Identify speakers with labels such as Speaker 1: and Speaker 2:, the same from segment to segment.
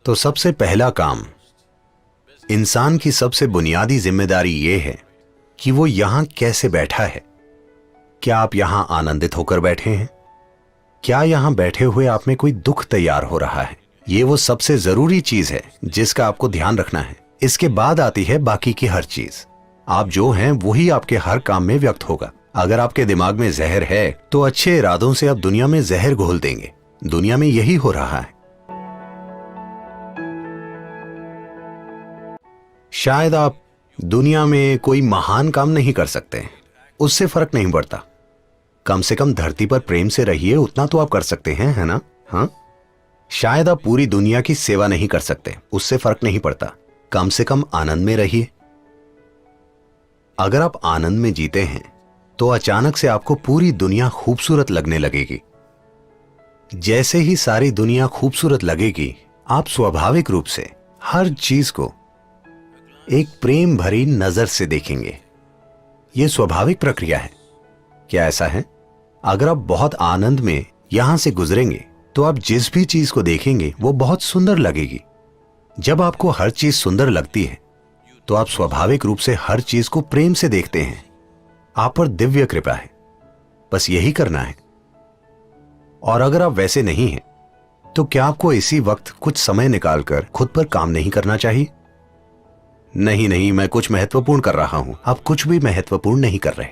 Speaker 1: तो सबसे पहला काम, इंसान की सबसे बुनियादी जिम्मेदारी यह है कि वो यहां कैसे बैठा है। क्या आप यहां आनंदित होकर बैठे हैं? क्या यहां बैठे हुए आप में कोई दुख तैयार हो रहा है? ये वो सबसे जरूरी चीज है जिसका आपको ध्यान रखना है। इसके बाद आती है बाकी की हर चीज। आप जो हैं वही आपके हर काम में व्यक्त होगा। अगर आपके दिमाग में जहर है तो अच्छे इरादों से आप दुनिया में जहर घोल देंगे। दुनिया में यही हो रहा है। शायद आप दुनिया में कोई महान काम नहीं कर सकते, उससे फर्क नहीं पड़ता। कम से कम धरती पर प्रेम से रहिए, उतना तो आप कर सकते हैं, है ना? हाँ, शायद आप पूरी दुनिया की सेवा नहीं कर सकते, उससे फर्क नहीं पड़ता। कम से कम आनंद में रहिए। अगर आप आनंद में जीते हैं तो अचानक से आपको पूरी दुनिया खूबसूरत लगने लगेगी। जैसे ही सारी दुनिया खूबसूरत लगेगी, आप स्वाभाविक रूप से हर चीज को एक प्रेम भरी नजर से देखेंगे। यह स्वाभाविक प्रक्रिया है। क्या ऐसा है? अगर आप बहुत आनंद में यहां से गुजरेंगे तो आप जिस भी चीज को देखेंगे वो बहुत सुंदर लगेगी। जब आपको हर चीज सुंदर लगती है तो आप स्वाभाविक रूप से हर चीज को प्रेम से देखते हैं। आप पर दिव्य कृपा है, बस यही करना है। और अगर आप वैसे नहीं हैं तो क्या आपको इसी वक्त कुछ समय निकालकर खुद पर काम नहीं करना चाहिए? नहीं, मैं कुछ महत्वपूर्ण कर रहा हूं। आप कुछ भी महत्वपूर्ण नहीं कर रहे,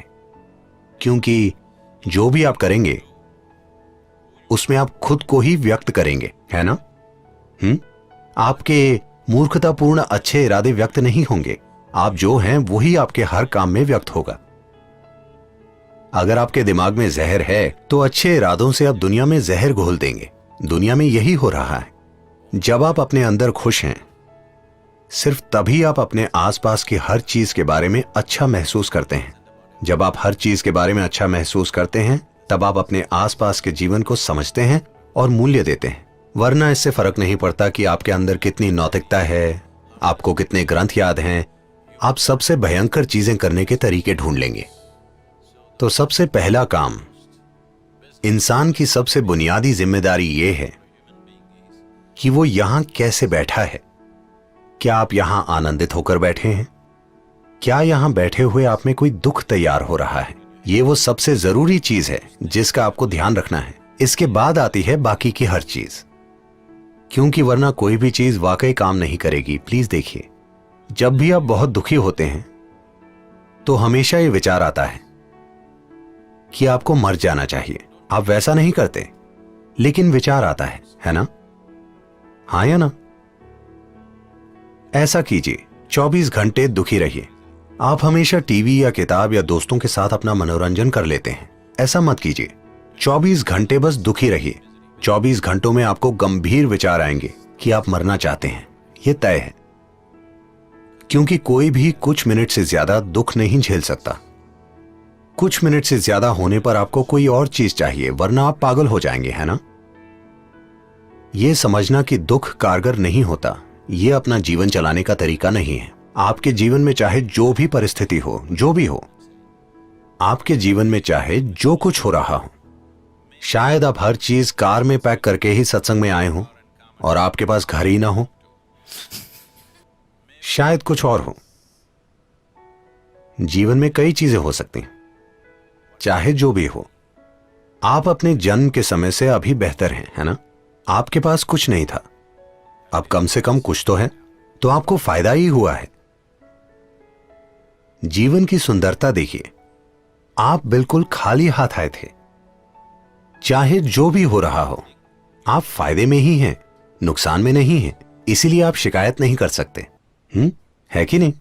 Speaker 1: क्योंकि जो भी आप करेंगे उसमें आप खुद को ही व्यक्त करेंगे, है ना? आपके मूर्खतापूर्ण अच्छे इरादे व्यक्त नहीं होंगे। आप जो हैं वही आपके हर काम में व्यक्त होगा। अगर आपके दिमाग में जहर है तो अच्छे इरादों से आप दुनिया में जहर घोल देंगे। दुनिया में यही हो रहा है। जब आप अपने अंदर खुश हैं, सिर्फ तभी आप अपने आसपास की हर चीज के बारे में अच्छा महसूस करते हैं। जब आप हर चीज के बारे में अच्छा महसूस करते हैं, तब आप अपने आसपास के जीवन को समझते हैं और मूल्य देते हैं। वरना इससे फर्क नहीं पड़ता कि आपके अंदर कितनी नैतिकता है, आपको कितने ग्रंथ याद हैं। आप सबसे भयंकर चीजें करने के तरीके ढूंढ लेंगे। तो सबसे पहला काम, इंसान की सबसे बुनियादी जिम्मेदारी यह है कि वो यहां कैसे बैठा है। क्या आप यहां आनंदित होकर बैठे हैं? क्या यहां बैठे हुए आप में कोई दुख तैयार हो रहा है? ये वो सबसे जरूरी चीज है जिसका आपको ध्यान रखना है। इसके बाद आती है बाकी की हर चीज, क्योंकि वरना कोई भी चीज वाकई काम नहीं करेगी। प्लीज देखिए, जब भी आप बहुत दुखी होते हैं तो हमेशा ये विचार आता है कि आपको मर जाना चाहिए। आप वैसा नहीं करते, लेकिन विचार आता है ना? हाँ या ना? ऐसा कीजिए, 24 घंटे दुखी रहिए। आप हमेशा टीवी या किताब या दोस्तों के साथ अपना मनोरंजन कर लेते हैं। ऐसा मत कीजिए। 24 घंटे बस दुखी रहिए। 24 घंटों में आपको गंभीर विचार आएंगे कि आप मरना चाहते हैं। यह तय है, क्योंकि कोई भी कुछ मिनट से ज्यादा दुख नहीं झेल सकता। कुछ मिनट से ज्यादा होने पर आपको कोई और चीज चाहिए, वरना आप पागल हो जाएंगे, है ना? यह समझना कि दुख कारगर नहीं होता, यह अपना जीवन चलाने का तरीका नहीं है। आपके जीवन में चाहे जो भी परिस्थिति हो, जो भी हो, आपके जीवन में चाहे जो कुछ हो रहा हो, शायद आप हर चीज कार में पैक करके ही सत्संग में आए हो और आपके पास घर ही ना हो, शायद कुछ और हो। जीवन में कई चीजें हो सकती हैं। चाहे जो भी हो, आप अपने जन्म के समय से अभी बेहतर हैं, है ना? आपके पास कुछ नहीं था, अब कम से कम कुछ तो है, तो आपको फायदा ही हुआ है। जीवन की सुंदरता देखिए, आप बिल्कुल खाली हाथ आए थे। चाहे जो भी हो रहा हो, आप फायदे में ही हैं, नुकसान में नहीं हैं। इसीलिए आप शिकायत नहीं कर सकते। है कि नहीं?